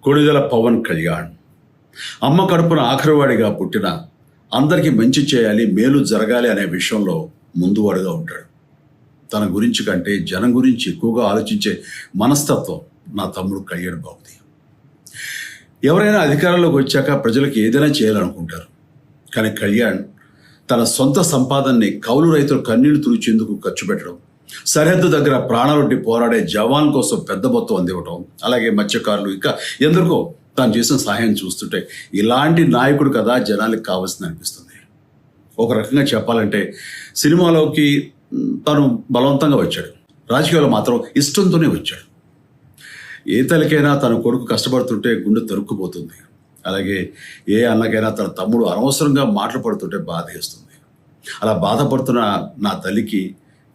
కొణిదెల పవన్ కళ్యాణ్ అమ్మ కడుపున ఆఖరివాడిగా పుట్టిన అందరికీ మంచి చేయాలి, మేలు జరగాలి అనే విషయంలో ముందువాడుగా ఉంటాడు. తన గురించి కంటే జనం గురించి ఎక్కువగా ఆలోచించే మనస్తత్వం నా తమ్ముడు కళ్యాణ్ బాబుది. ఎవరైనా అధికారంలోకి వచ్చాక ప్రజలకు ఏదైనా చేయాలనుకుంటారు. కానీ కళ్యాణ్ తన సొంత సంపాదనని కౌలు రైతులు కన్నీళ్లు తుడిచేందుకు ఖర్చు పెట్టడం, సరిహద్దు దగ్గర ప్రాణాలొడ్డి పోరాడే జవాన్ కోసం పెద్ద మొత్తం అందివ్వటం, అలాగే మత్స్యకారులు ఇంకా ఎందరికో తాను చేసిన సహాయం చూస్తుంటే ఇలాంటి నాయకుడు కదా జనానికి కావాల్సింది అనిపిస్తుంది. ఒక రకంగా చెప్పాలంటే సినిమాలోకి తను బలవంతంగా వచ్చాడు, రాజకీయాల్లో మాత్రం ఇష్టంతోనే వచ్చాడు. ఏ తల్లికైనా తన కొడుకు కష్టపడుతుంటే గుండె తరుక్కుపోతుంది. అలాగే ఏ అన్నకైనా తన తమ్ముడు అనవసరంగా మాటలు పడుతుంటే బాధ వేస్తుంది. అలా బాధపడుతున్న నా తల్లికి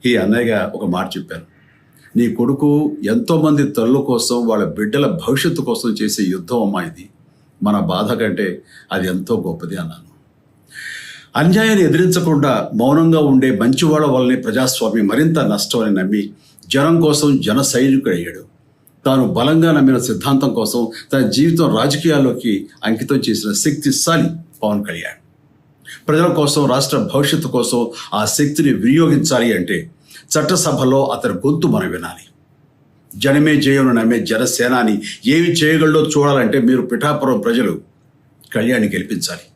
ఈ అన్నయ్యగా ఒక మాట చెప్పాను. నీ కొడుకు ఎంతోమంది తల్లుల కోసం, వాళ్ళ బిడ్డల భవిష్యత్తు కోసం చేసే యుద్ధం అమ్మా ఇది. మన బాధ కంటే అది ఎంతో గొప్పది అన్నాను. అన్యాయాన్ని ఎదిరించకుండా మౌనంగా ఉండే మంచివాళ్ళ వల్లనే ప్రజాస్వామ్యం మరింత నష్టం అని నమ్మి జనం కోసం జన సైనికుడు అయ్యాడు. తాను బలంగా నమ్మిన సిద్ధాంతం కోసం తన జీవితం రాజకీయాల్లోకి అంకితం చేసిన శక్తిశాలి పవన్ కళ్యాణ్. ప్రజల కోసం, రాష్ట్ర భవిష్యత్తు కోసం ఆ శక్తిని వినియోగించాలి అంటే చట్టసభలో అతని గొంతు మనం వినాలి. జనమే జయను నమ్మే జనసేనాని ఏమి చేయగలడో చూడాలంటే మీరు పిఠాపురం ప్రజలు కళ్యాణ్ని గెలిపించాలి.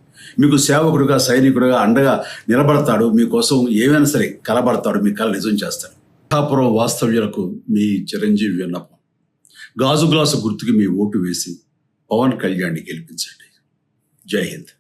మీకు సేవకుడుగా, సైనికుడుగా అండగా నిలబడతాడు. మీకోసం ఏమైనా సరే కలబడతాడు, మీ కళ నిజం చేస్తాడు. పిఠాపురం వాస్తవ్యులకు మీ చిరంజీవి విన్నపం, గాజు గ్లాసు గుర్తుకి మీ ఓటు వేసి పవన్ కళ్యాణ్ని గెలిపించండి. జై హింద్.